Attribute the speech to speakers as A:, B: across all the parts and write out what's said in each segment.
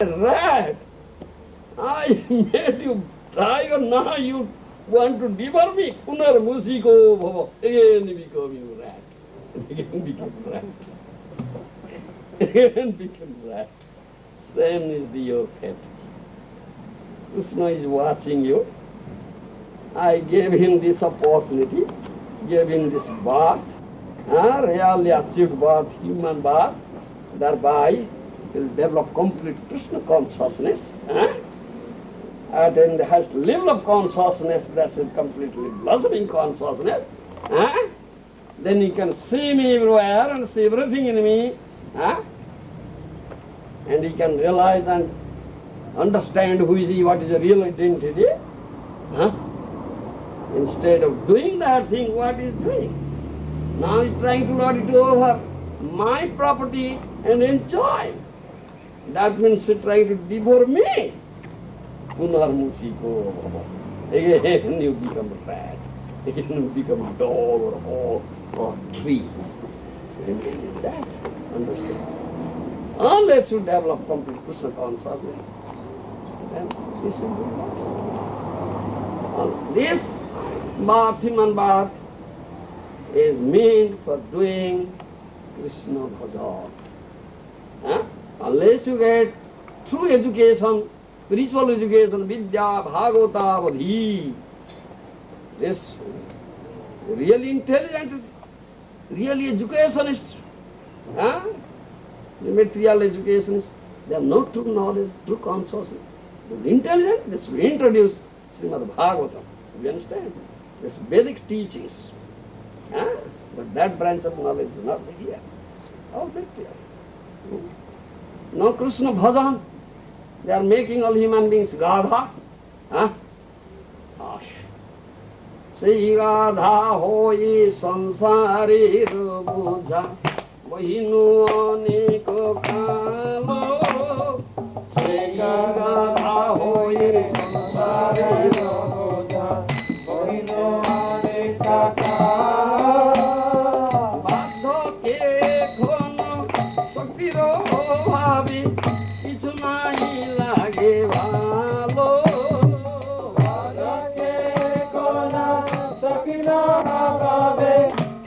A: rat. I made you tiger, now you want to devour me. Punar musiko bhava. Again become you rat. Again become rat. Again become rat. Same is your fate. Krishna is watching you. I gave him this opportunity, gave him this birth, really achieved birth, human birth, thereby he will develop complete Krishna consciousness. And then has to develop consciousness, that's a completely blossoming consciousness. Then he can see me everywhere and see everything in me. And he can realize and understand who is he, what is the real identity. Instead of doing that thing, what he's doing? Now he's trying to lord it over my property and enjoy. That means he's trying to devour me. Punar musiko. Again you become rat. Again you become a dog or tree. Remain that. Understand? Unless you develop complete Krishna consciousness, then this will be what? This birth, human birth, is meant for doing Krishna bhajan. Unless you get true education, spiritual education, vidya, bhagavata, vadhi, this really intelligent, really educationists, the material educationists, they have no true knowledge, true consciousness. The intelligent, this will introduce Srimad Bhagavatam. You understand? This Vedic teachings. But that branch of knowledge is not here. How big here? No Krishna bhajan. They are making all human beings gadha. Say gadha hoye sansare buddha vahinu aneko kalo. Say gadha hoye sansare buddha vahinu aneka kalo. Badho ke khono shakiro bhavi kichu nahi lage bhalo. Badho ke khono shakiro bhavi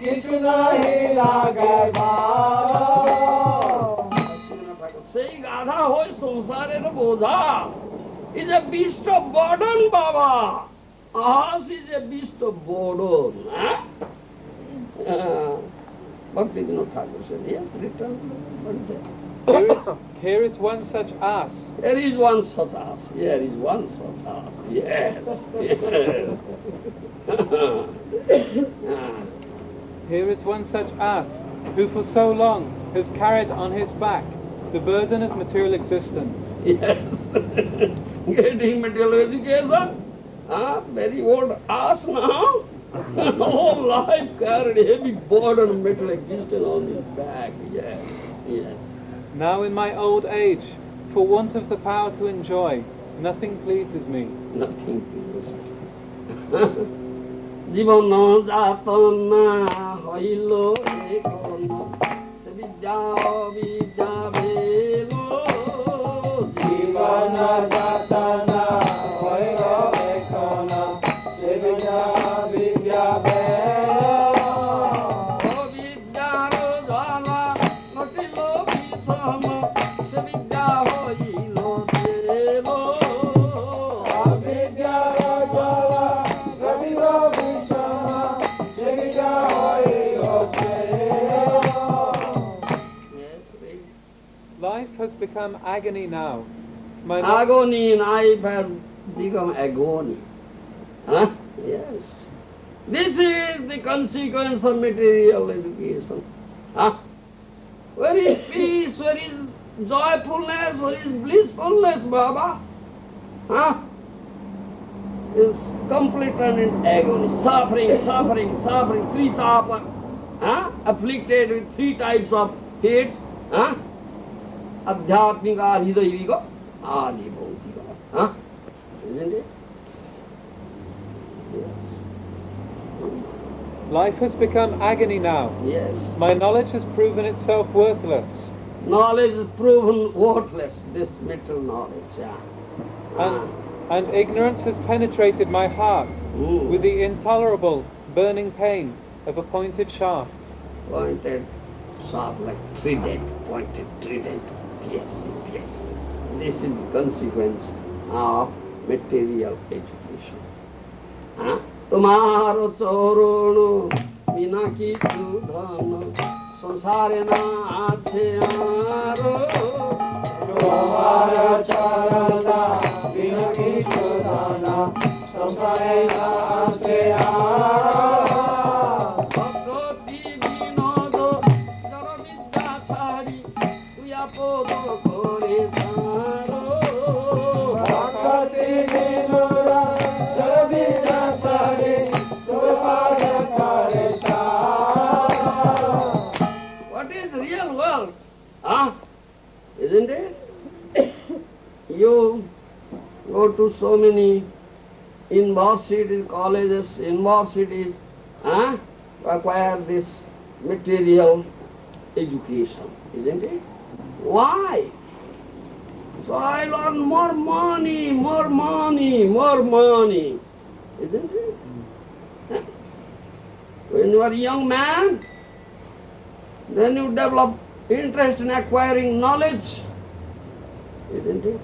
A: kichu nahi lage bhalo. Say gadha hoy samsare bodha is a beast of burden, Baba. Us is a beast of burden. Bhakti Vinod Thakur said, yes, return. What is it?
B: Here is one such ass.
A: There is one such ass. Here is one such ass. Yes.
B: Here is one such ass who for so long has carried on his back the burden of material existence.
A: Yes. Getting material education. Very old ass now. Whole life carried heavy burden of material existence on his back. Yes. Yes.
B: Now in my old age, for want of the power to enjoy, nothing pleases me.
A: Nothing pleases me. Jivana jatana hoilo ekono vidya vidya velo. Jivana jatana hoilo ekono vidya vidya velo. Vidya jala natilo visama vidya hoilo velo. Vidya jala natilo visama vidya hoilo velo.
B: Life has become agony now.
A: Agony in life has become agony. Yes. This is the consequence of material education. Where is peace? Where is joyfulness? Where is blissfulness, Baba? Is complete and in agony. Suffering, suffering, suffering. Three tapa. Afflicted with three types of hates. Adhyatmika, Adhidayvika, Adhibhautika. Isn't it? Yes.
B: Life has become agony now.
A: Yes.
B: My knowledge has proven itself worthless.
A: knowledge is proven worthless, this material knowledge. Yeah.
B: And ignorance has penetrated my heart with the intolerable burning pain of a pointed shaft.
A: Pointed shaft like trident, pointed trident. Yes, yes. This is the consequence of material education. तुम्हारो चोरों बिना की धन संसारे ना आछे आरो तुम्हारो चोरों बिना की धन संसारे ना आछे आरो भक्ति विनोद जड़ विद्या छाड़ी तुया पोदो करे सारो भक्ति विनोद जड़ विद्या what is real world? Isn't it? You go to so many universities, colleges, universities, to acquire this material education, isn't it? Why? So I learn more money, more money, more money, isn't it? When you are a young man, then you develop interest in acquiring knowledge, isn't it?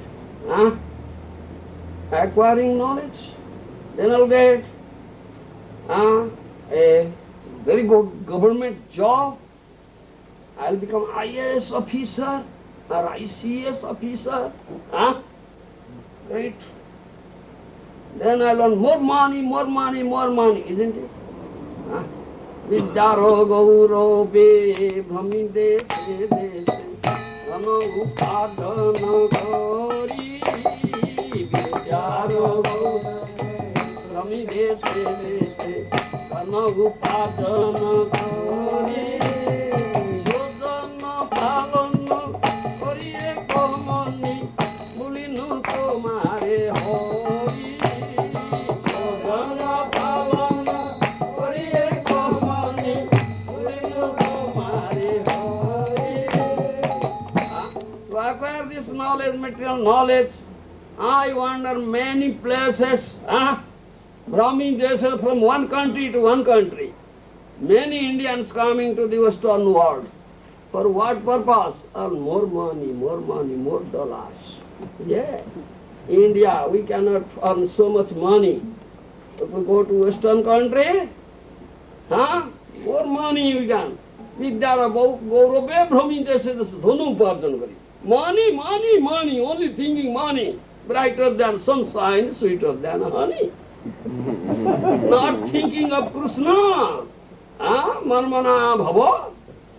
A: Acquiring knowledge, then I'll get a very good government job. I'll become IAS officer or ICS officer. Right? Then I'll earn more money, more money, more money, isn't it? Vidyaro Gour be Brahmi dese dese Rano upadana kori Vidyaro Gour Brahmi dese dese Rano upadana kori Sodana palana kori eko mani Mulinu tomare hori Sodana palana kori eko mani Mulinu tomare hori. To acquire this knowledge, material knowledge, I wander many places, Brahmin descent from one country to one country. Many Indians coming to the Western world. For what purpose? Earn more money, more dollars. Yeah. India, we cannot earn so much money. If we go to Western country, more money we can. Vidyara Gaurabe Brahmin descent dhonu uparjan kari. Money, money, money, only thinking money. Brighter than sunshine, sweeter than honey. Not thinking of Krishna. Marmana Bhava.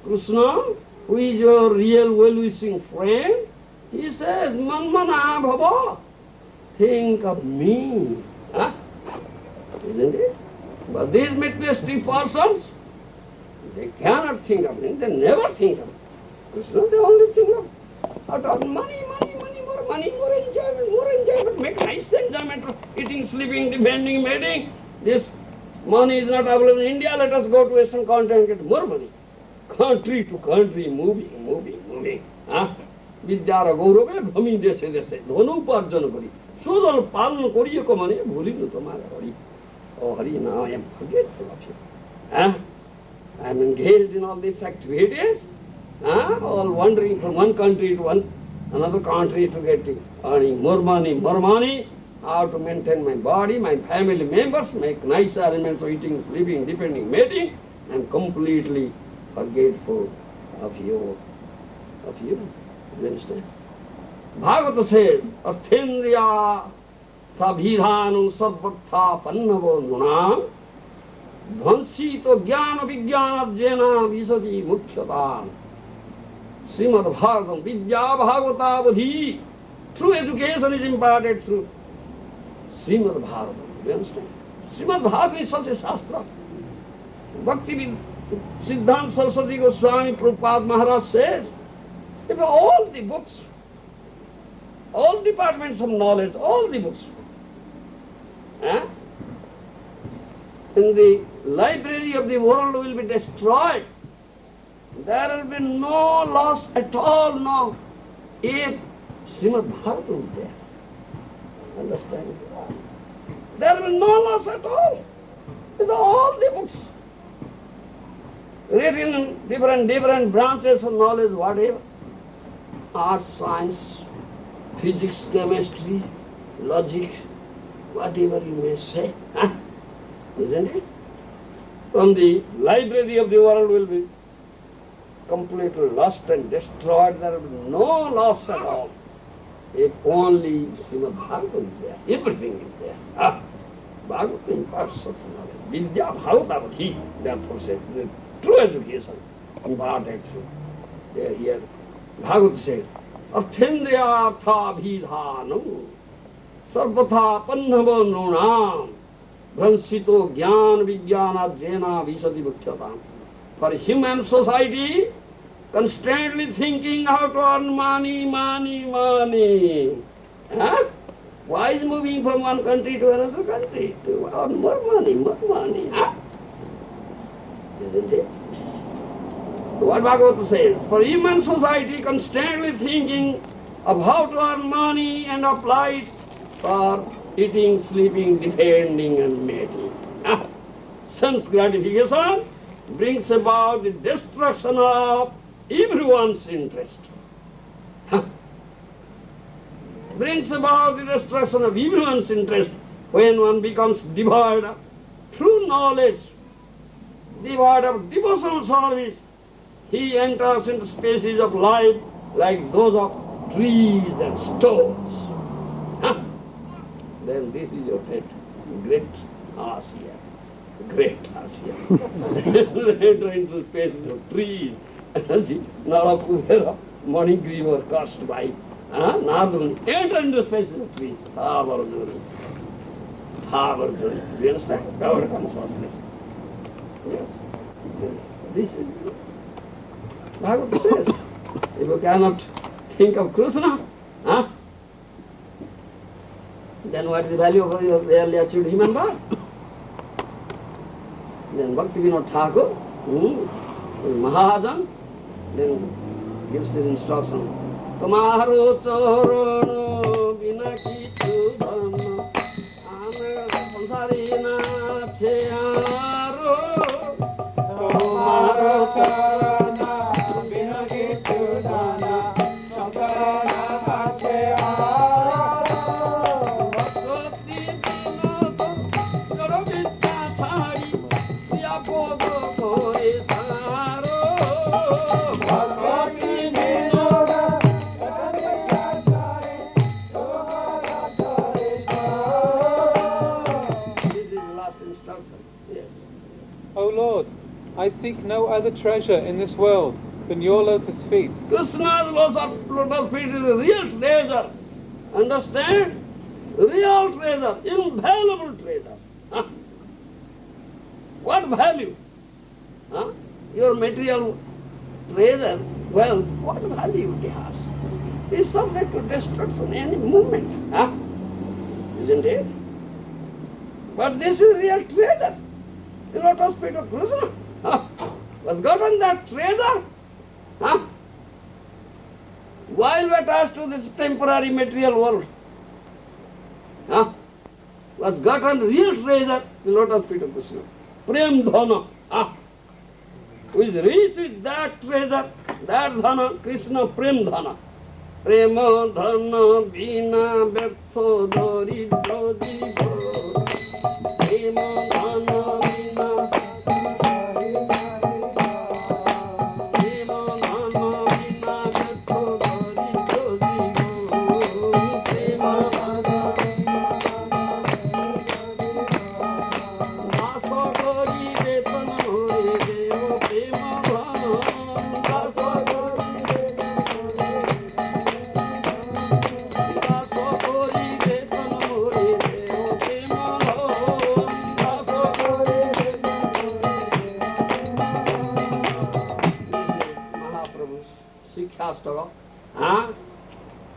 A: Krishna, who is your real well-wishing friend, he says, Marmana Bhava. Think of me. Isn't it? But these materialistic persons, they cannot think of him. They never think of Krishna. They only think of money, more enjoyment, make nice enjoyment of eating, sleeping, defending, mating. This money is not available in India, let us go to Western continent and get more money. Country to country, moving. Vidyara Gaurabe Bhami dese dese, dhonu uparjan kari. Sudal palan koriye ko mane, bhulinu tomara Hari. Oh Hari, now I am forgetful of you. I am engaged in all these activities, all wandering from one country to another country to get earning more money, how to maintain my body, my family members, make nice arrangements for eating, sleeping, defending, mating. I am completely forgetful of you. You understand? Bhagavata says, Arthendriya sabhidhanam sarvartha pannavo nunam dhansito jnana vijnana jena visati mukhyatan. Srimad Bhagavatam, Vidya Bhagavata Vadhi. True education is imparted through Srimad Bhagavatam. You understand? Srimad Bhagavatam is such a shastra. Bhakti Siddhanta Saraswati Goswami Prabhupada Maharaj says, if all the books, all departments of knowledge, all the books, in the library of the world will be destroyed, There will be no loss at all, no. If Srimad Bhagavatam is there, understand? There will be no loss at all. With all the books written in different branches of knowledge, whatever, art, science, physics, chemistry, logic, whatever you may say, isn't it? From the library of the world will be completely lost and destroyed. There will be no loss at all. If only Srimad Bhagavatam is there, everything is there. Bhagavatam imparts such knowledge. Vidya Bhagavati, therefore says, the true education imparted through. Here, Bhagavad says, Arthendriyartha bhidhanam sarvatha pannava nunam Vransito Gyan Vijnana Jena Visati Bhukshatam. For human society, constantly thinking how to earn money. Why is moving from one country to another country? To earn more money. Isn't it? What Bhagavata says, for human society, constantly thinking of how to earn money and apply it for eating, sleeping, defending and mating. Sense gratification brings about the destruction of everyone's interest. Brings about the destruction of everyone's interest when one becomes devoid of true knowledge, devoid of devotional service. He enters into spaces of life like those of trees and stones. Then this is your fate. Great Asia. Enter into spaces of trees. See, Nara Kubera, Manigri was cursed by Nardun. Enter into spaces of trees. Power. Do you understand? Power consciousness. Yes. This is Bhagavad says. If you cannot think of Krishna, then what is the value of your rarely achieved human birth? Then Bhakti Vinod Thakur, Mahajan, then gives this instruction. Kamaro chorono binaki chudana sansarina cheyaro Kamaro chorono binaki chudana sansarina cheyaro
B: O Lord, I seek no other treasure in this world than your lotus feet.
A: Krishna's lotus feet is a real treasure. Understand? Real treasure, invaluable treasure. What value? Your material treasure, wealth, what value it has? It is subject to destruction any moment. Isn't it? But this is real treasure. The lotus feet of Krishna was gotten that treasure while attached to this temporary material world. Was gotten real treasure, the lotus feet of Krishna. Prem dhana. Who is rich with that treasure, that dhana, Krishna prem dhana. Prema dhana vina bertho daridra jiva. Prema dhana vina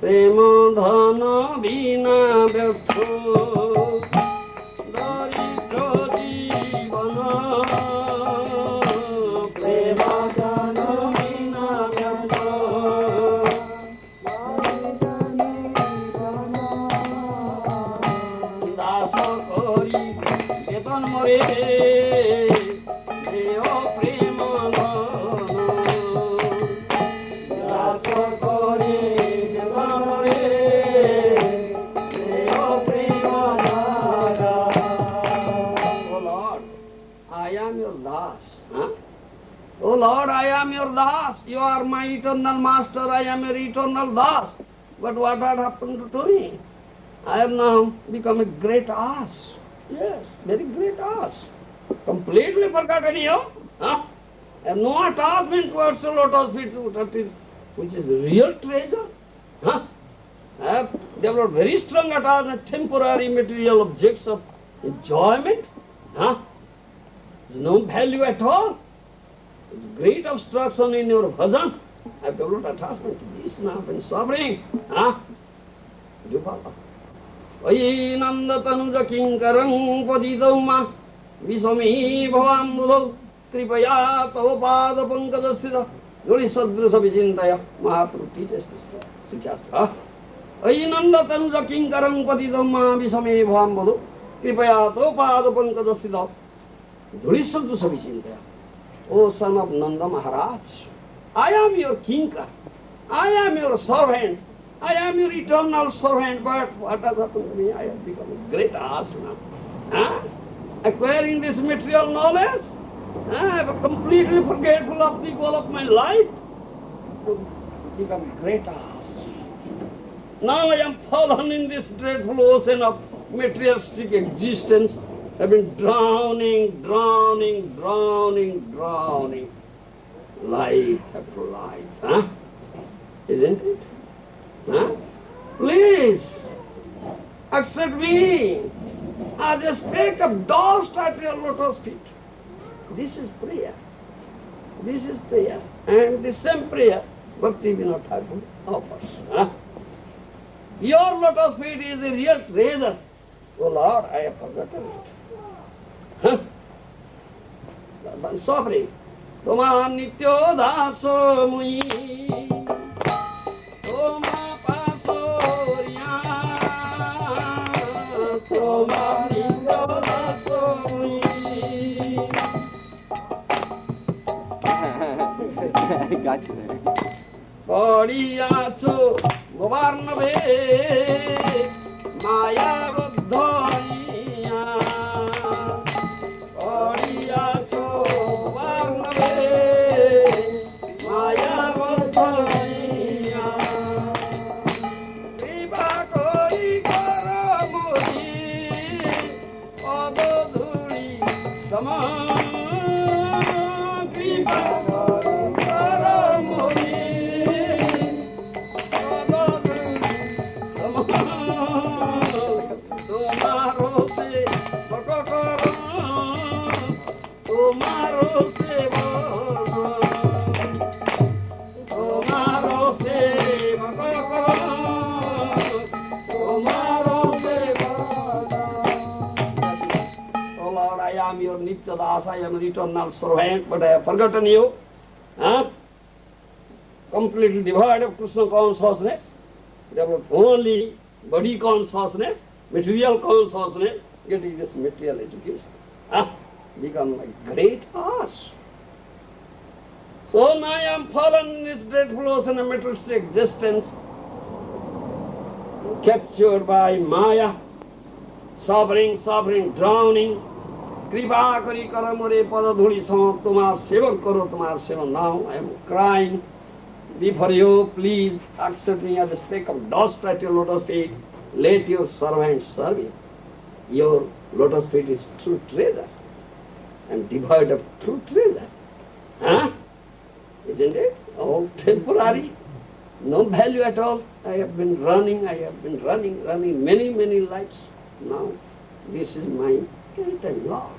A: Prema dhana vina vyartho daridra jivana. Prema dhana more, deo prema daso kore more, deo prema. Oh Lord, I am your das. Huh? Oh Lord, I am your das. You are my eternal master. I am your eternal das. But what had happened to me? I have now become a great ass. Yes, very great ass. Completely forgotten you. Huh? And no attachment towards the lotus feet, which is real treasure. Huh? I have developed very strong attachment, temporary material objects of enjoyment. Huh? There's no value at all. There's great obstruction in your bhajan. I have developed attachment to this now and suffering. Huh? Do you follow? Oyi nanda tanuja kinkarang padidamma visami bhavambudo kripaya tava pada pankadasthita nuri sadrusa vicintaya Mahaprabhu teaches this Sikyastra. Oyi nanda tanuja kinkarang padidamma visami bhavambudo kripaya tava pada pankadasthita nuri sadrusa vicintaya. O son of Nanda Maharaj, I am your kinkar, I am your servant, I am your eternal servant, but what has happened to me? I have become a great ass now. Huh? Acquiring this material knowledge, I am completely forgetful of the goal of my life, to become a great ass. Now I am fallen in this dreadful ocean of materialistic existence. I have been drowning, life after life. Huh? Isn't it? Huh? Please, accept me as a speck of dust at your lotus feet. This is prayer. This is prayer. And the same prayer Bhakti Vinod Thakur offers. Huh? Your lotus feet is the real treasure. Oh Lord, I have forgotten it. Huh? Suffering. Toma nityo daso mui. Toma pasoriya. Toma nityo daso mui.
B: Got you there.
A: Poriyacho govarnave maya buddhaniya. Poriyacho govarnave maya buddhaniya. Kripa kori karo mori padodhuri sama. Kripa Nityadas, I am an eternal servant, but I have forgotten you. Huh? Completely devoid of Krishna consciousness, developed only body consciousness, material consciousness, getting this material education. Huh? Become like great ass. So now I am fallen in this dreadful ocean of materialistic existence, captured by Maya, suffering, drowning. Kripa kari karamore padadhuli sama tumar sevan karo tumar sevan. Now I am crying before you. Please accept me as a speck of dust at your lotus feet. Let your servant serve you. Your lotus feet is true treasure. I am devoid of true treasure. Huh? Isn't it? All temporary. No value at all. I have been running many lives. Now this is my end Lord.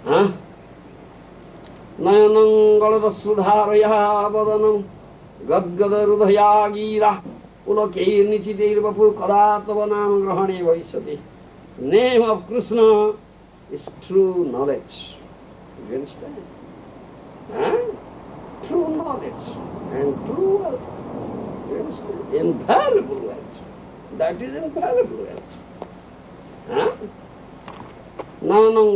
A: Huh? Nayanam galada sudharaya vadanam gadgada rudhaya gira ulake nichiteir vapu kadatava nama grahane vaisati. Name of Krishna is true knowledge. You understand? Huh? True knowledge and true wealth. You understand? Invaluable wealth. That is invaluable wealth. Huh? Nanam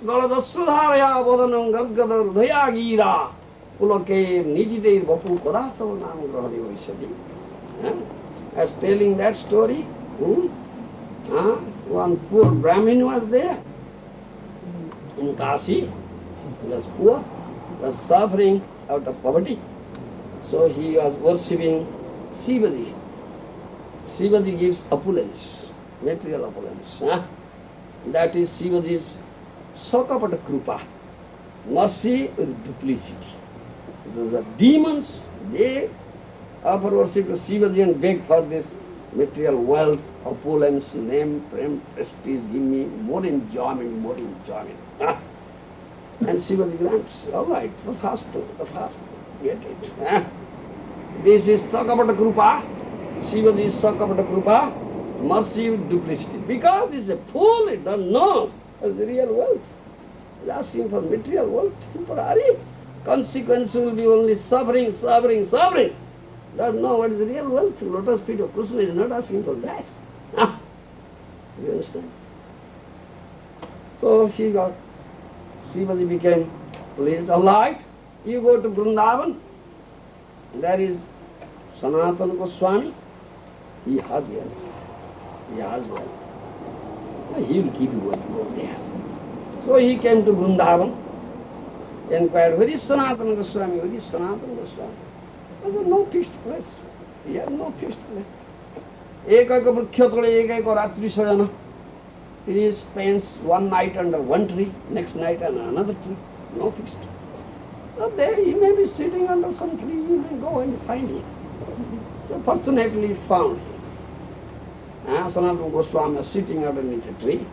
A: Galadasudharaya Bodanam Gadgadar Dayagira Puloke Nijide Bapu Kodato Nam Grahari Vaishadi. As telling that story, one poor Brahmin was there in Kashi. He was poor, was suffering out of poverty. So he was worshipping Shivaji. Shivaji gives opulence, material opulence. That is Shivaji's Sakapata Krupa, mercy with duplicity. The demons, they offer worship to Shivaji and beg for this material wealth, opulence, name, prem, prestige, give me more enjoyment, more enjoyment. And Shivaji grants, all right, the fast, get it. This is Sakapata Krupa, Shivaji's Sakapata Krupa, mercy with duplicity. Because he's a fool, he doesn't know the real wealth. He's asking for material wealth, temporary. Consequence will be only suffering. Doesn't know what is real wealth. Lotus feet of Krishna is not asking for that. You understand? So Shivaji became pleased. All right, you go to Vrindavan. There is Sanatana Goswami. He has wealth. He will keep you what you go there. So he came to Vrindavan, inquired, where is Sanatana Goswami? There was no fixed place. He had no fixed place. Ekaika Vrikhyatole, Ekaika Ratri Sayana. He spends one night under one tree, next night under another tree. No fixed. So there he may be sitting under some tree, you may go and find him. So fortunately he found him. Sanatana Goswami was sitting underneath a tree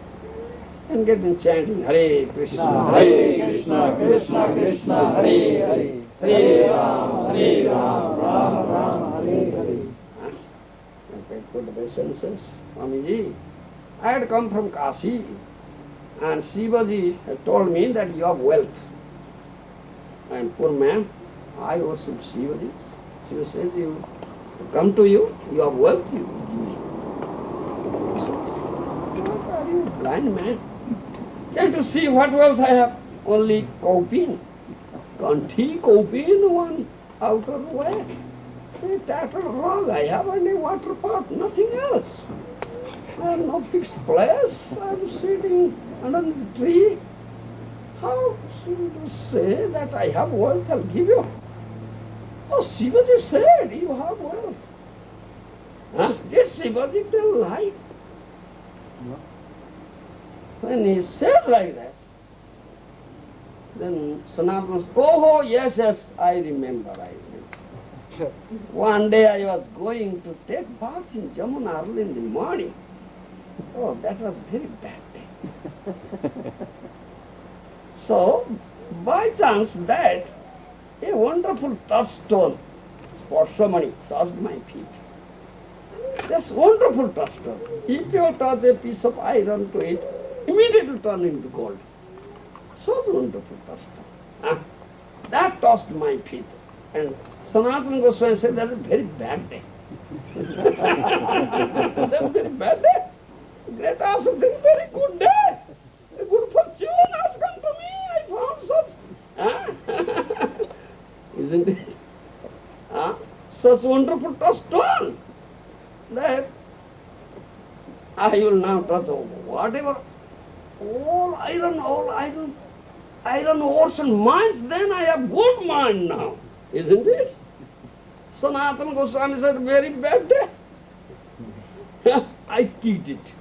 A: and getting chanting, Hare Krishna, Krishna Krishna, Hare Hare, Hare Ram, Ram Hare Hare. Put the senses, Swamiji, I had come from Kashi and Shivaji had told me that you have wealth. And poor man, I worship Shivaji. Shivaji says, you come to you have wealth, you give me. What are you, blind man? Can't you see what wealth I have? Only coping. Kanthi coping one outer way. A tattered rug I have and a water pot, nothing else. I have no fixed place. I am sitting under the tree. How should you say that I have wealth? I'll give you. Oh, Shivaji said you have wealth. Did Shivaji tell lie? No. When he says like that, then Sanatana says, oh, yes, I remember. One day I was going to take bath in Jamuna early in the morning. Oh, that was very bad day. So, by chance that a wonderful touchstone, Sparshamani, touched my feet. This wonderful touchstone. If you touch a piece of iron to it, immediately turn into gold. Such wonderful touchstone. That touched my feet. And Sanatana Goswami said, that's a very bad day. That's a very bad day. Great also, very, very good day. A good fortune has come to me. I found such. Isn't it? Such wonderful touchstone that I will now touch whatever, all iron ores and mines, then I have good mind now. Isn't it? Sanatana Goswami said, very bad day. I kicked it.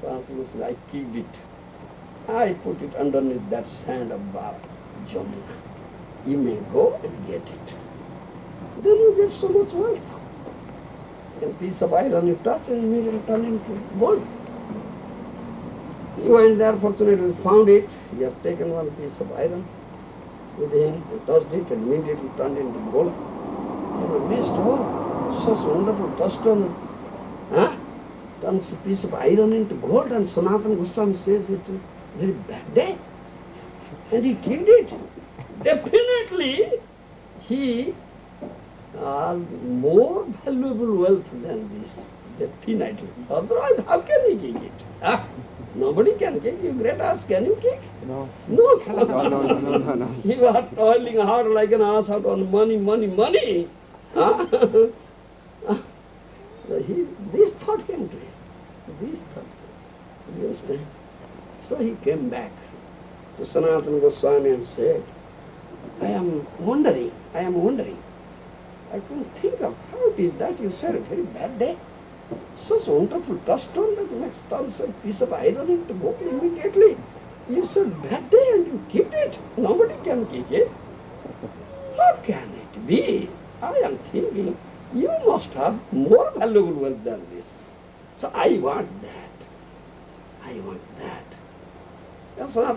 A: Sanatana said, I kicked it. I put it underneath that sand of Jamuna. You may go and get it. Then you get so much wealth. A piece of iron you touch and immediately turn into gold. He went there, fortunately found it. He has taken one piece of iron with him, he touched it and immediately turned into gold. He was amazed, oh, such wonderful touchstone. Turns a piece of iron into gold, and Sanatana Goswami says it is a very bad day. And he killed it. Definitely, he has more valuable wealth than this. Definitely. Otherwise, how can he kill it? Nobody can kick. You great ass, can you kick?
C: No.
A: No.
C: No.
A: You are toiling hard like an ass out on money. Huh? This thought came to him. This thought. You understand? So he came back to Sanatana Goswami and said, I am wondering. I couldn't think of how it is that you said a very bad day. Such wonderful touchstone that makes tons of piece of iron to go immediately. You said bad day and you kept it. Nobody can kick it. How can it be? I am thinking you must have more valuable wealth than this. So I want that.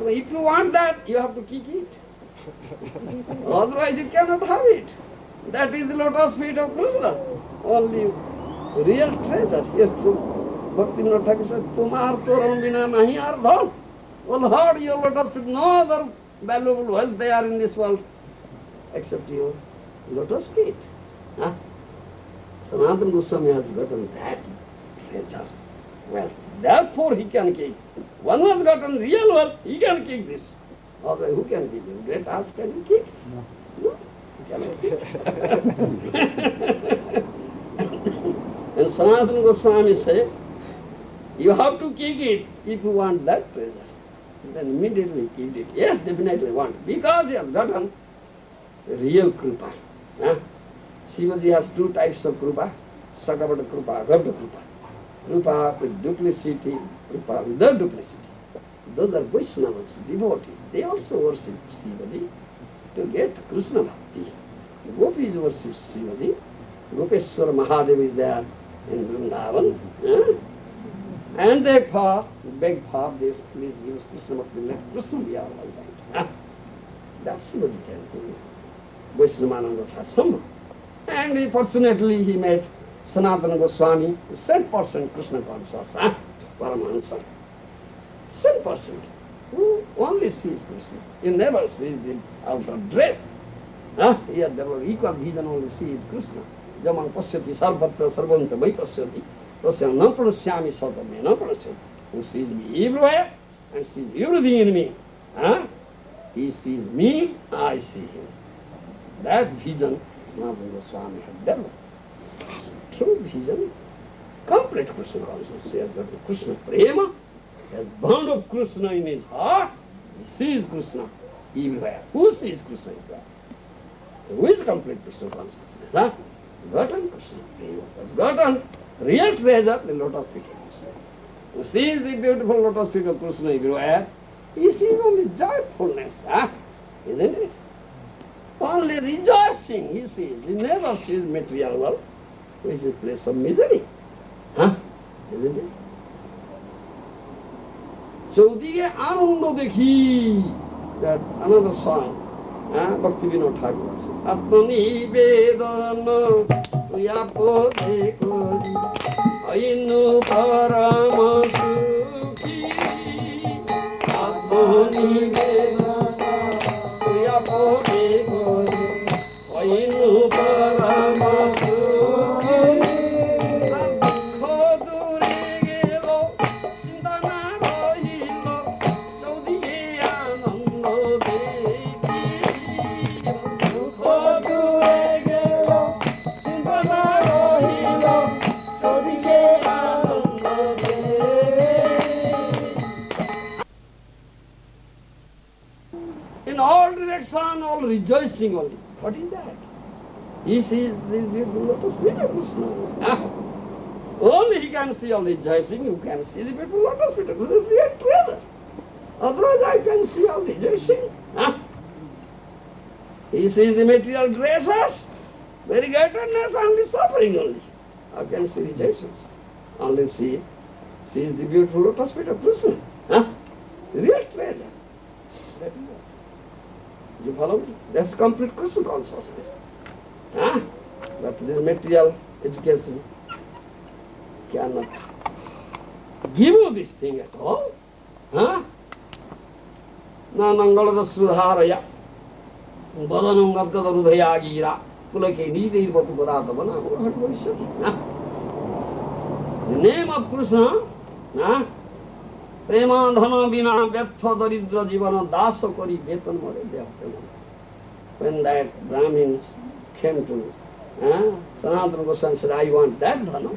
A: If you want that, you have to kick it. Otherwise you cannot have it. That is the lotus feet of Krishna. Only real treasures. Yes, true. Bhaktivinoda Thakur said, Tumar choran bina nahi ar dhan. Oh Lord, your lotus feet, no other valuable wealth they are in this world except your lotus feet. Huh? Sanatana Goswami has gotten that treasure. Well, therefore he can kick. One has gotten real wealth, he can kick this. Otherwise, who can kick him? Great ass can he kick? No. He cannot kick. And Sanatana Goswami said, you have to kick it if you want that treasure. Then immediately he kicked it. Yes, definitely want. Because he has gotten real krupa. Shivaji has two types of krupa. Sakavata krupa, Garbha krupa. Krupa with duplicity, krupa without duplicity. Those are Vaishnavas, devotees. They also worship Shivaji to get Krishna bhakti. Gopis worship Shivaji. Gopeshwara Mahadev is there in Vrindavan. And they beg for this, please use Krishna bhakti, let Krishna be our life. That's Shivaji can do. Vaishnavananda Thasama. And fortunately he met Sanatana Goswami, 100% Krishna conscious, Paramahansa. 100%. Who only sees Krishna. He never sees him out of dress. Here there were equal vision, only sees Krishna. Jaman pasyati sarvatra sarvanta vai pasyati. Tasya na pranashyami satamya na pranashyati. Who sees me everywhere and sees everything in me. He sees me, I see him. That vision Sanatana Goswami had developed. True vision, complete Krishna consciousness. He has got the Krishna prema, he has bound up Krishna in his heart. He sees Krishna everywhere. Who sees Krishna everywhere? Who is complete Krishna consciousness? Gotten Krishna prema, has gotten real treasure, the lotus feet of Krishna. Who sees the beautiful lotus feet of Krishna everywhere, he sees only joyfulness, isn't it? Only rejoicing he sees. He never sees material world, which is a place of misery. Isn't it? Chaudiye Ananda Dekhi, that another song, Bhaktivinoda Thakur says, Atmani Vedana Yapo Dekori Ainu Parama Sukhi Atmani Vedana Yapo Dekori Ainu Parama Sukhi all rejoicing only. What is that? He sees this beautiful lotus feet of Krishna. Only he can see all rejoicing, you can see the beautiful lotus feet of Krishna. Real treasure. Otherwise I can see all rejoicing. He sees the material dresses, very greatness, only suffering only. How can see rejoicing? Only sees the beautiful lotus feet of Krishna. Real treasure. That is all. You follow me? That's complete Krishna consciousness. But this material education cannot give you this thing at all. Na Nangalada Sudharaya, Badanam Gabdada Rudhayagira, Pulake Nidi Batugadavana, the name of Krishna, Prema dhana bina vyartha daridra jivana dasa kari betan more devta. When that Brahmins came to Sanatana Goswami said, I want that dhana.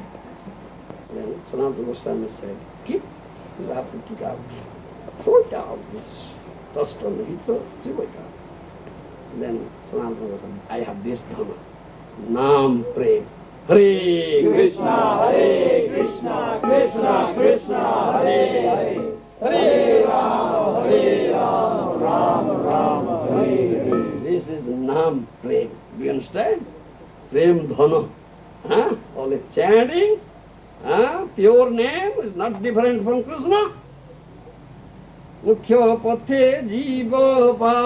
A: Then Sanatana Goswami said, kick, you have to kick out. Throw it out, this dust on the heat, throw it out. Then Sanatana Goswami, I have this dhana. Nam Prem. Hare Krishna, Hare Krishna, Krishna Krishna, Hare Hare. Hare Rama, Rama Rama, Hare Hare. This is Nam Prem. Do you understand? Prem Dhana. Only chanting, pure name is not different from Krishna. Mukhya pathe jiva pai.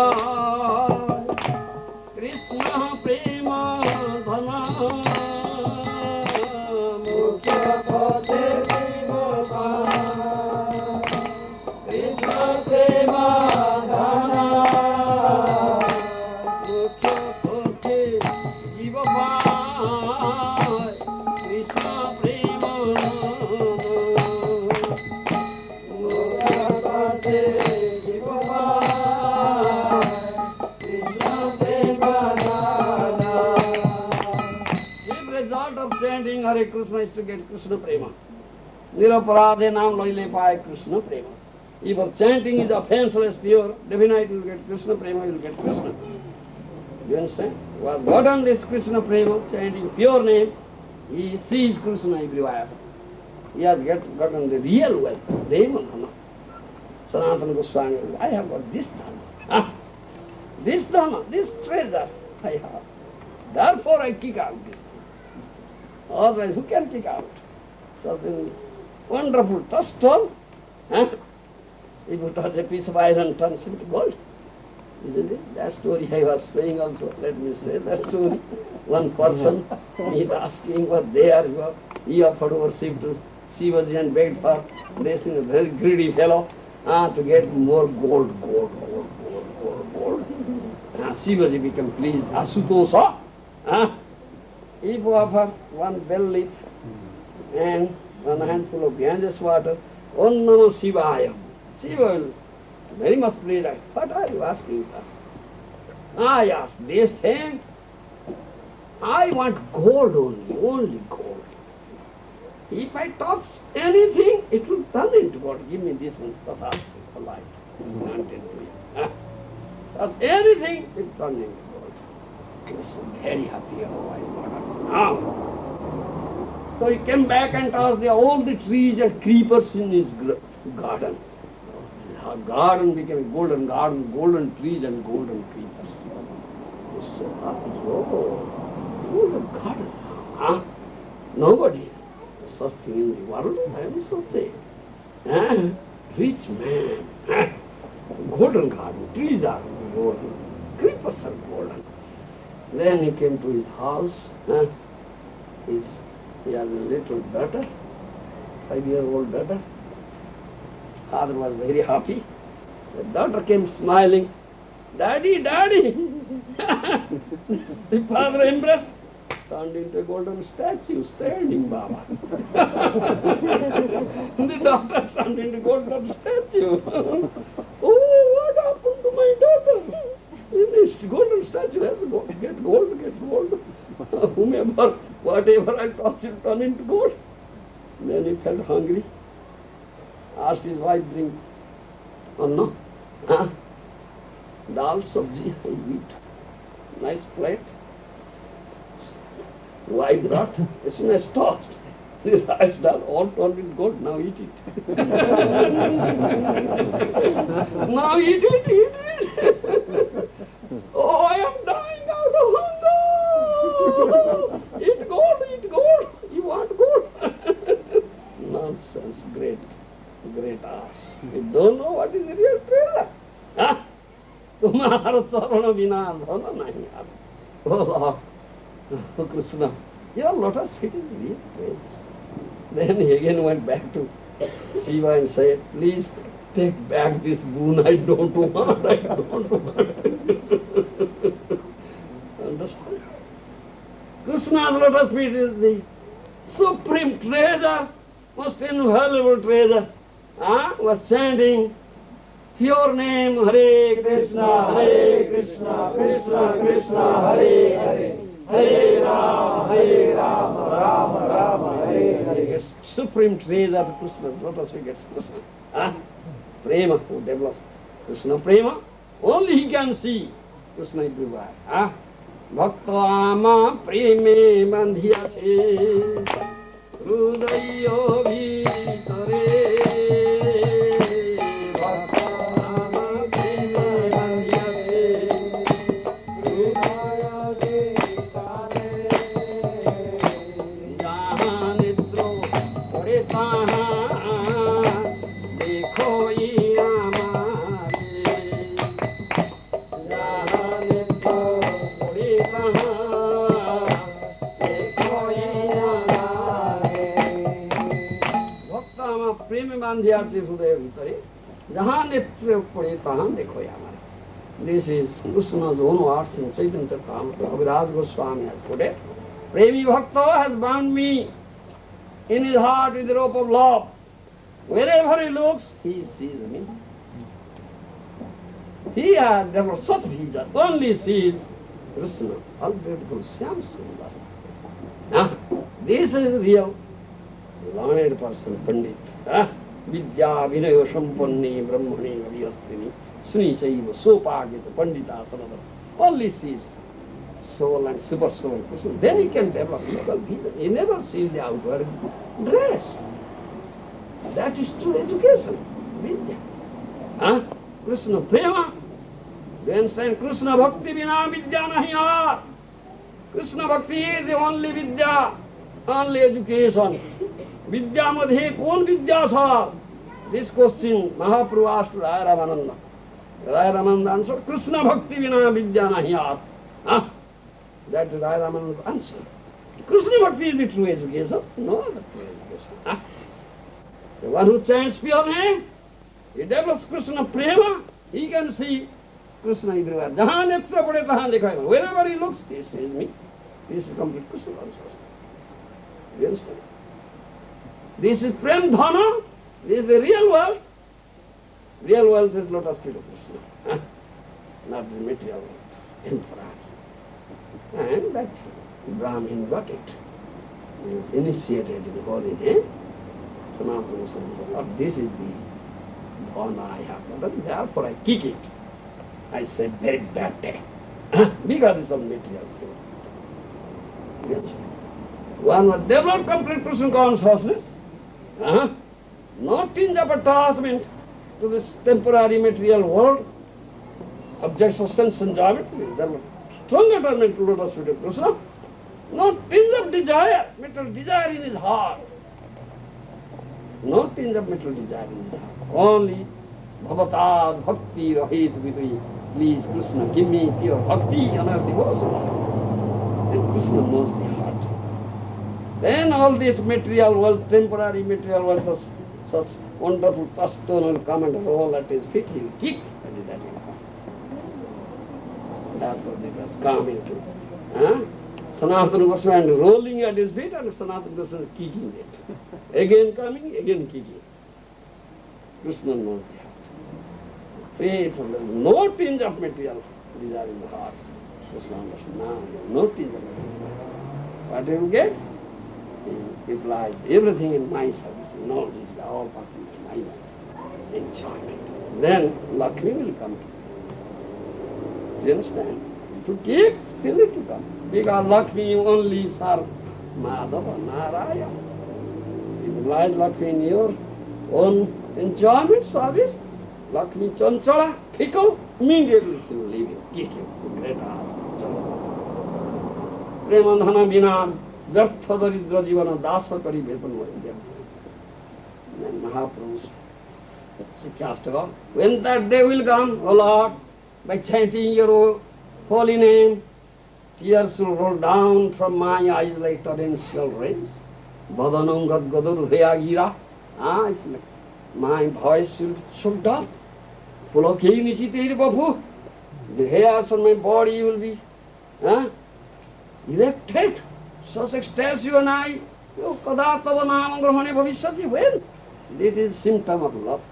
A: Krishna Prema Dhana. Mukhya pathe jiva pai. Krishna Prema Dhana. Mukhya pathe jiva pai. Krishna Prema chanting Hare Krishna is to get Krishna Prema. Niraparade nam loile paye Krishna Prema. If our chanting is offenseless, pure, definitely you will get Krishna Prema, you will get Krishna. Do you understand? Who has gotten this Krishna Prema, chanting pure name, he sees Krishna everywhere. He has gotten the real wealth, Devanana. Sanatana Goswami, I have got this dhamma. This dhamma, this treasure I have. Therefore I kick out this. Otherwise, who can kick out? Something wonderful touchstone. If you touch a piece of iron, it turns into gold. Isn't it? That story I was saying also. Let me say that story. One person, he was asking for there, he offered worship to Shivaji and begged for this a very greedy fellow to get more gold. Shivaji became pleased. Asutosha. If you offer one bell leaf and one handful of Ganges water, Om Namah Shivaya, Shiva will very much pleased. What are you asking for? I ask this thing. I want gold only gold. If I touch anything, it will turn into gold. Give me this one, for life. Touch anything, it will turn into gold. He was very happy. Now, so he came back and tossed all the trees and creepers in his garden. The garden became a golden garden, golden trees and golden creepers. He was so happy. Oh, golden garden. Nobody such thing in the world. I am so saying. Rich man. Golden garden, trees are golden, creepers are golden. Then he came to his house. He has a little daughter, 5-year-old daughter. Father was very happy. The daughter came smiling. Daddy, Daddy! The father embraced, turned into a golden statue, standing Baba. The daughter turned into a golden statue. Oh, what happened to my daughter? This golden statue has to get gold. Whomever, whatever I touch will turn into gold. Then he felt hungry. Asked his wife, bring anna, dal, sabji, and wheat. Nice plate. Wife brought, as soon as tossed, the rice dal all turned into gold. Now eat it. Now eat it. Oh, I am dying out of hunger. Eat gold. You want gold? Nonsense, great ass. You don't know what is the real treasure. Tumhara charana bina dhana nahi aata. Oh Lord, oh Krishna, your lotus feet is real treasure. Then he again went back to Shiva and said, please take back this boon. I don't want. Understand? Krishna's lotus feet is the supreme treasure, most invaluable treasure. was chanting your name, Hare Krishna, Krishna Krishna, Hare Hare, Hare Rama, Rama Rama, Hare Hare. It's supreme treasure of Krishna's lotus feet gets Krishna. Prema, who develops Krishna Prema, only he can see Krishna everywhere. Bhakta preme bandhyase hrudayo bhitare. This is Krishna's own words in Chaitanya Charitamrita. Abhiraj Goswami has put it. Premi Bhakta has bound me in his heart with the rope of love. Wherever he looks, he sees me. He has never such vision, only sees Krishna, all beautiful Shyam Sundar. This is real learned person, Pandit. Vidya Vinaya Sampanni Brahmani Vyastini Suni Chaiva Sopagita Pandita Sanadam. Only sees soul and super soul person. Then he can develop local vision. He never sees the outward dress. That is true education. Vidya. Krishna Prema. You understand? Krishna Bhakti Vina Vidya Nahi. Krishna Bhakti is the only Vidya, only education. Vidya Madhe Kon Vidya Sa? This question Mahaprabhu asked to Raya Ramananda. Raya Ramananda answered, Krishna Bhakti Vina Vidya Nahi. That is Raya Ramananda's answer. Krishna Bhakti is the true education. No other true education. The one who chants pure name, he develops Krishna Prema, he can see Krishna everywhere. Jahan netra pade tahan dekhayega. Wherever he looks, he sees me. This is complete Krishna consciousness. You understand? This is Prem Dhana. This is the real world. Real world is lotus feet of Krishna. Not the material world. Temporary. And that Brahmin got it. He is initiated in the holy name. Sanatana Sambhava. This is the bond I have done. Therefore I kick it. I said very bad day. Because it's some material thing. Yes. One must develop complete Krishna consciousness. No tinge of attachment to this temporary material world. Objects of sense enjoyment. Develop strong attachment to lotus feet of Krishna. No tinge of desire, material desire in his heart. No tinge of material desire in his heart. Only Bhavatad Bhakti Rahit Vidhi. Please, Krishna, give me pure bhakti and devotion. Then Krishna knows the heart. Then all this material world, temporary material world, such wonderful touchstone will come and roll at his feet. He will kick, and that will come. Therefore they was coming to Sanatana Goswami rolling at his feet, and Sanatana Goswami kicking it. Again coming, again kicking. Krishna knows the heart. Faithful, no tinge of material desire in the heart. Krishna understands. No tinge of material. What do you get? He implies everything in my service. No, this is all part of my enjoyment. Then Lakshmi will come to you. You understand? To keep, still it will come. Because Lakshmi only serve Madhava, Narayana. It implies Lakshmi in your own enjoyment service. Lakshmi Chanchala, fickle, immediately she will leave you, kick you to great house. Premandhana Vinam, Vyartha Daridra Jivana Dasa Kari Vepan Varidya. Then Mahaprabhu, Shikyastaka, when that day will come, O Lord, by chanting your holy name, tears will roll down from my eyes like torrential rain. Badanam Gadgadur Heyagira. My voice will choked up. Pulokini Chitiri Babu. The hairs on my body will be erected. Such ecstasy and I. Kadatava Nama Grahane Bhavishyati. When? This is symptom of love.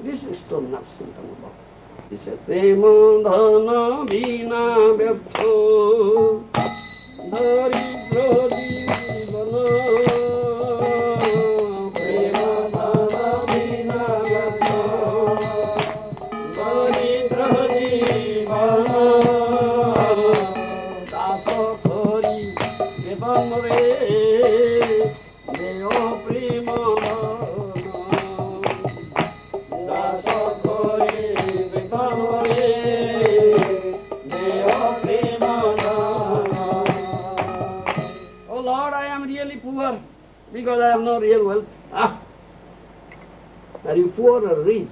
A: This is still not symptom of love. He says, Prema dhana vina vyartho daridra jivana. Prema dhana vina vyartho daridra jivana. Dasa kari vedam re deo prema because I have no real wealth. Ah. Are you poor or rich?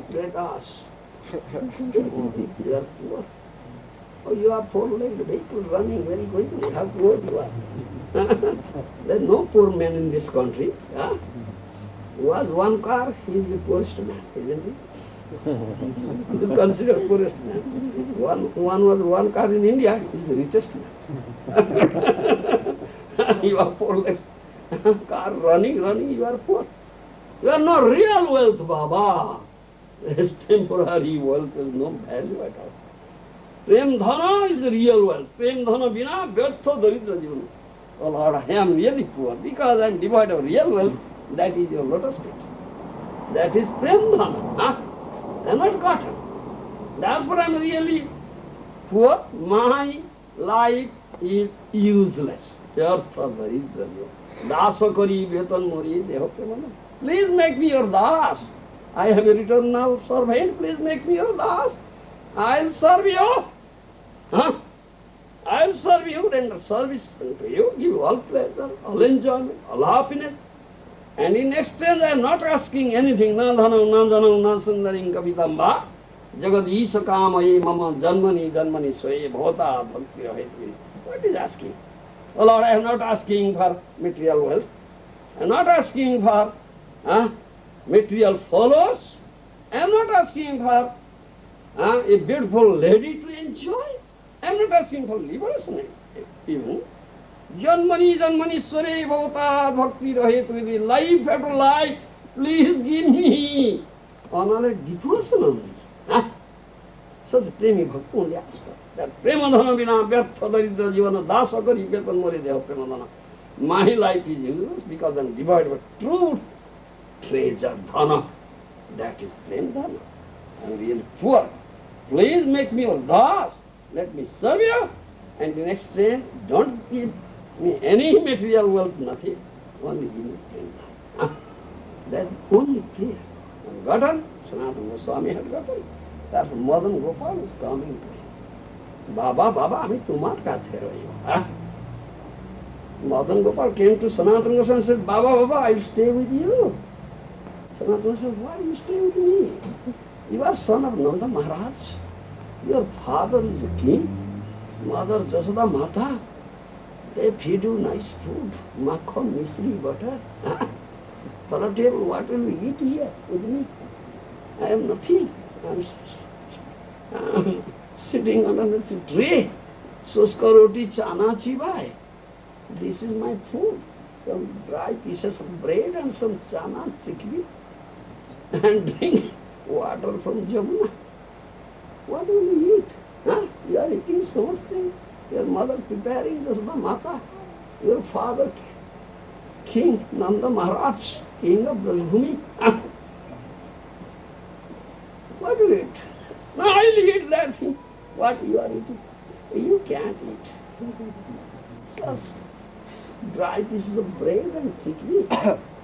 A: Let us. You are poor. Oh, you are four-legged vehicle running very quickly. How poor you are. There is no poor man in this country. Ah. Who has one car, he is the poorest man, isn't he? He is considered poorest man. One was one car in India, he is the richest man. You are four-legged. Car running, you are poor. You are not real wealth, Baba. This temporary wealth has no value at all. Prem dhana is real wealth. Prem dhana vina vyartha daridra jivana. Oh Lord, I am really poor because I am devoid of real wealth. That is your lotus feet. That is prem dhana. Huh? I am not gotten. Therefore I am really poor. My life is useless. Vyartha daridra jivana. Dasa kari vetan mori deho premana. Please make me your das. I am a eternal servant. Please make me your das. I'll serve you. Huh? I'll serve you, render service unto you, give you all pleasure, all enjoyment, all happiness. And in exchange, I am not asking anything. Na dhanam, na janam, na sundarim kavitam jagad isha kamaye mama janmani swaye bhota bhakti raheti. What is asking? Oh Lord, I am not asking for material wealth. I am not asking for material followers. I am not asking for a beautiful lady to enjoy. I am not asking for liberation even. Janmani sware bhavata bhakti rahetu. Life after life, please give me honor devotion only. Such premi bhakti only ask for. That premadhana vina vyartha daridra jivana dasa kari vetan mori deha premadhana. My life is useless because I am devoid of true treasure dhana. That is prem dhana. I am really poor. Please make me your das. Let me serve you. And in exchange, don't give me any material wealth, nothing. Only give me prem dhana. That is only prayer. I have gotten. Sanatana Swami had gotten. Therefore Madan Gopal is coming to him. Baba, আমি তোমার কাছে রইব. Madan Gopal came to Sanatana Goswami and said, Baba, I'll stay with you. Sanatana said, why you stay with me? You are son of Nanda Maharaj. Your father is a king. Mother Jasoda Mata. They feed you nice food. Makhan, misri, butter. For a table, what will we eat here with me? I am nothing. I am sitting underneath the tree. Suska roti chana chibai. This is my food. Some dry pieces of bread and some chana chikli. And drink water from Jamuna. What will you eat? Huh? You are eating so much things. Your mother preparing this mata. Your father, King Nanda Maharaj, King of Brajbhumi. What do you eat? No, I'll eat that thing. What you are eating? You can't eat. Just dry pieces of bread and chikli.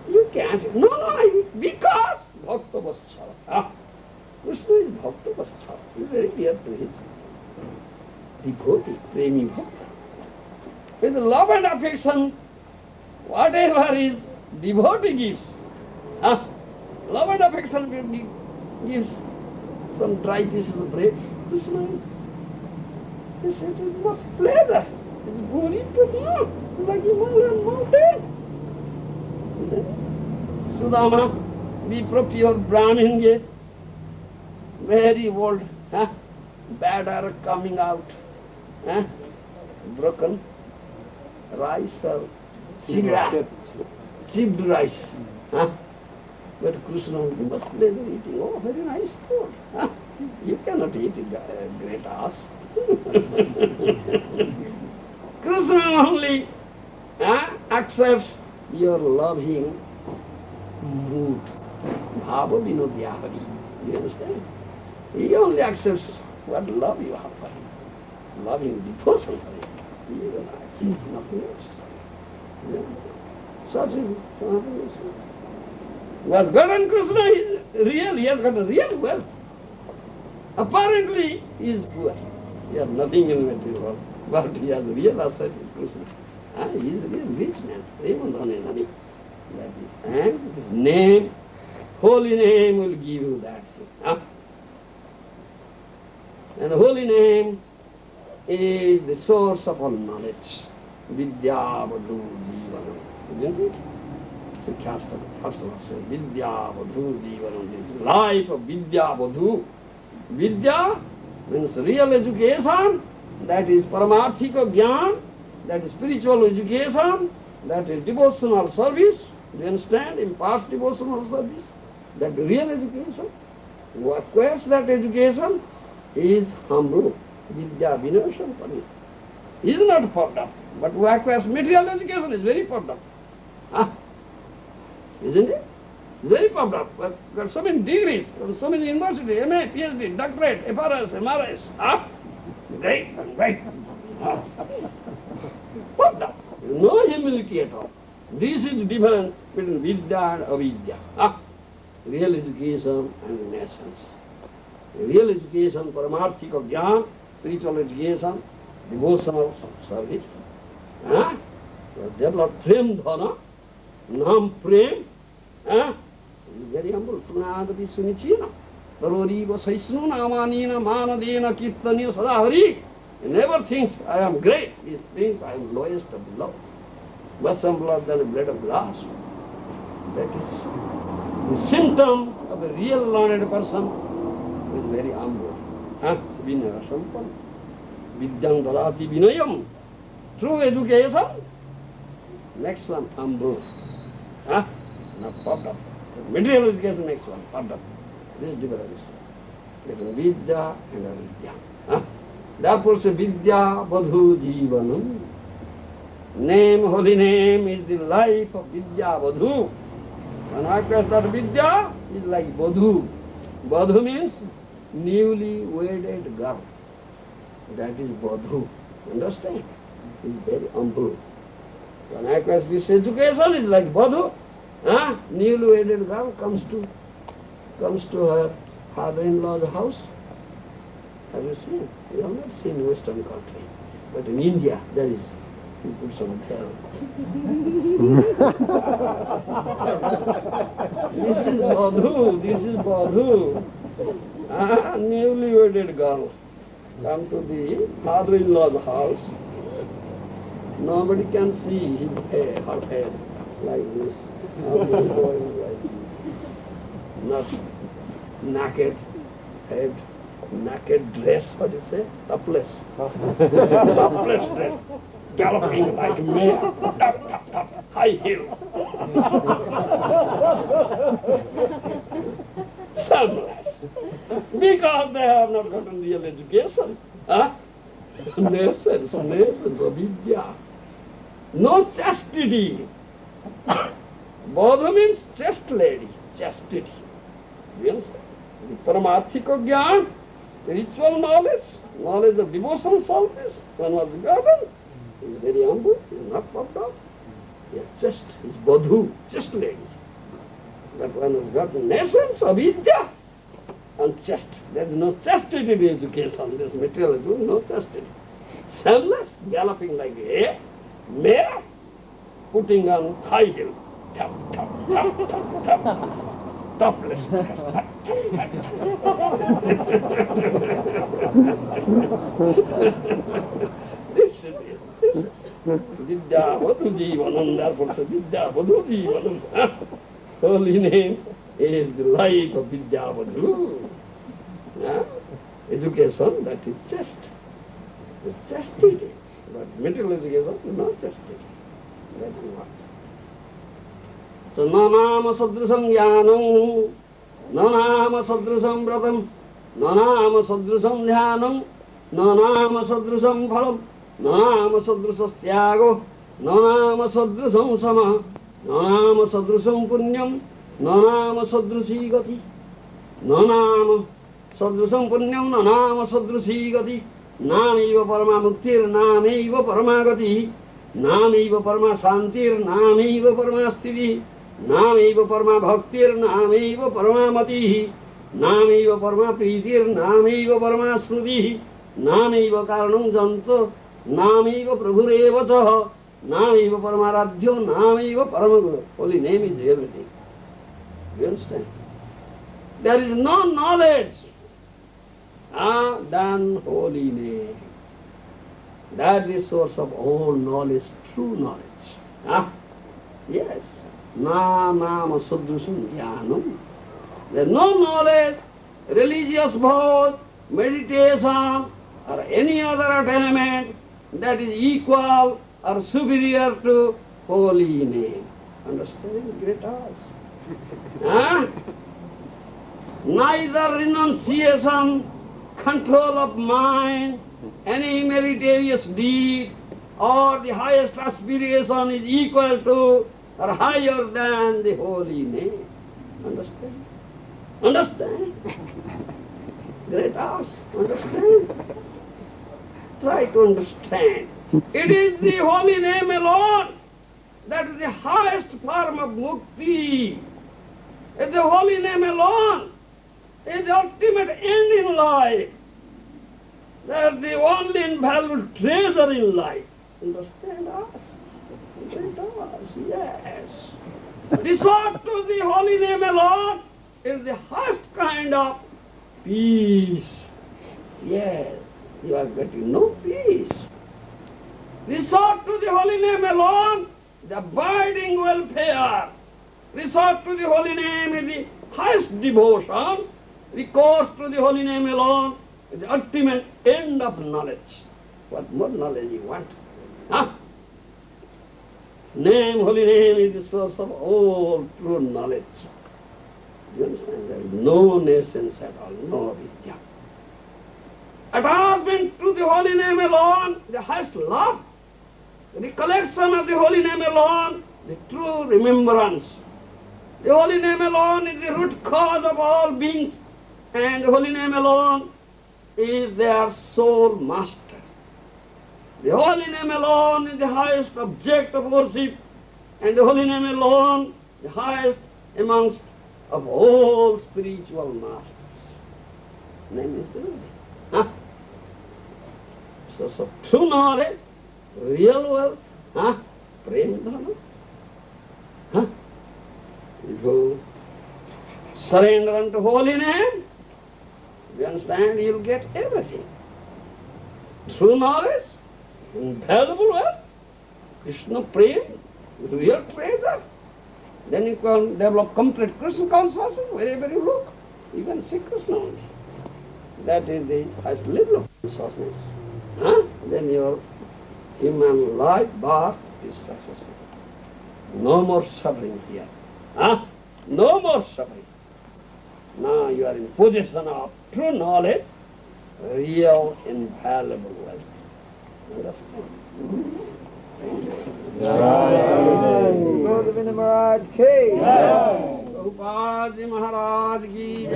A: You can't eat. No, I eat because Bhakta Vaschala. Krishna is Bhakta Vaschala. He is very dear to his devotee, premi Bhakta. With love and affection, whatever his devotee gives, love and affection gives some dry pieces of bread. Krishna, he said, it was pleasure. It's buri to him, like Himalayan mountain. Sudama, be procure Brahmin gate. Very old, bad air coming out, broken rice or chipped rice. But Krishna must pleasure eating. Oh, very nice food. Huh? You cannot eat a great ass. Krishna only accepts your loving mood. Bhava vinodhyahari. You understand? He only accepts what love you have for him. Loving devotion for him. He will accept nothing else. Yeah. Such is nothing else. Was God and Krishna is real, he has got a real wealth. Apparently he is poor. He has nothing in material world, but he has real asset in Krishna. He is a real rich man. That is, and his name, holy name will give you that thing. And the holy name is the source of all knowledge. Vidya Vadhu Jivanam. Isn't it? So Shastra, first of all, says Vidya Vadhu Jivanam. The life of Vidya Vadhu. Vidya means real education, that is Paramarthika Jnana, that is spiritual education, that is devotional service. Do you understand? Imparts devotional service. That real education. Who acquires that education is humble. Vidya Vinasam Pani. He is not puffed up. But who acquires material education is very puffed up. Isn't it? Very puffed up. Got so many degrees, so many universities, MA, PhD, doctorate, FRS, MRS. Great and great. Puffed up. No humility at all. This is the difference between Vidya and Avidya. Real education and nations. Real education, Paramarthika Jnana, spiritual education, devotional service. Develop Prem Dhana, Nam Prem. Very humble. Punadapi Sunichina. Paroriva Saisnu Namanina Manadena Kirtaniya Sadahari. He never thinks I am great. He thinks I am lowest of love. Much humbler than a blade of grass. That is the symptom of a real learned person who is very humble. Vinaya Sampan. Vidyam Dalati Vinayam. True education. Next one, humble. Not puffed up. Material education, next one, puffed up. This is difference between Vidya and Avidya. Therefore, say Vidya Vadhu Jivanam. Name, holy name is the life of Vidya Vadhu. When I acquires that Vidya, is like Vadhu. Vadhu means newly wedded girl. That is Vadhu. Understand? He is very humble. When I acquires this education, is like Vadhu. Newly wedded girl comes to her father-in-law's house. Have you seen? You have not seen Western country. But in India, there is. You put some hell. This is Badhu. This is Badhu. Newly wedded girl come to the father-in-law's house. Nobody can see his hair, her face like this. Going like this. Not naked head, naked dress, what do you say? Topless. Topless dress. Galloping like a mare. Tap, tap, tap. High heel. Selfless. Because they have not gotten real education. Nations of Vidya. No chastity. Bodha means chaste lady, chastity. You understand? The Paramarthika Jnana, spiritual knowledge, knowledge of devotional service, one was gotten. He is very humble, he is not puffed up. He is chaste, he is Bodhu, chaste lady. But one has gotten nations of Vidya and chaste. There is no chastity in education, this materialism, no chastity. Selfless, galloping like a mare, putting on high heel. Tap, tap, tap, tap, tap. Topless. This is Vidya Vadhu Jivanam, therefore says Vidya Vadhu Jivanam. Holy name is the life of Vidya Vadhu. Education, that is chaste. The chastity. But material education is not chastity. That is what. So nanama sadrusam jnanam, nanama sadrusam vratam, nanama sadrusam dhyanam, nanama sadrusam phalam, nanama sadrusam tyago, nanama sadrusam sama, nanama sadrusam punyam, nanama sadrusi gati, nanama sadrusam punyam, nanama sadrusi gati, namaiva parama muktir, namaiva parama gati, namaiva parama shantir, namaiva parama sthiti, namaiva parama bhaktir, namaiva parama mati, namaiva parama pritir, namaiva parama smriti, namaiva karanam janto, namaiva prabhureva cha, namaiva parama radhyo, namaiva parama guru. Holy name is everything. You understand? There is no knowledge than holy name. That is source of all knowledge, true knowledge. Yes. Na nama sadrusam jnanam. There is no knowledge, religious vow, meditation, or any other attainment that is equal or superior to holy name. Understand? Great us. Neither renunciation, control of mind, any meritorious deed, or the highest aspiration is equal to or higher than the holy name. Understand? Understand? Great us. Understand? Try to understand. It is the holy name alone that is the highest form of mukti. It's the holy name alone is the ultimate end in life. That's the only invaluable treasure in life. Understand us? Understand us? Yes. Resort to the holy name alone is the highest kind of peace. Yes. You are getting no peace. Resort to the holy name alone, the abiding welfare. Resort to the holy name is the highest devotion. Recourse to the holy name alone is the ultimate end of knowledge. What more knowledge you want? Name, holy name is the source of all true knowledge. You understand? There is no essence at all, no vidya. Attachment to the holy name alone, the highest love. The recollection of the holy name alone, the true remembrance. The holy name alone is the root cause of all beings, and the holy name alone is their sole master. The holy name alone is the highest object of worship, and the holy name alone the highest amongst of all spiritual masters. Name is the Lord. So true knowledge, real wealth, prem dharma. If you surrender unto holy name, you understand, you'll get everything. True knowledge, invaluable wealth, Krishna prem, real treasure. Then you can develop complete Krishna consciousness. Wherever you look, you can see Krishna only. That is the highest level of consciousness. Then your human life, birth, is successful. No more suffering here. No more suffering. Now you are in possession of true knowledge, real invaluable wealth. Understand?
C: Govinda Maharaj ki.
A: Prabhupada Maharaj ki.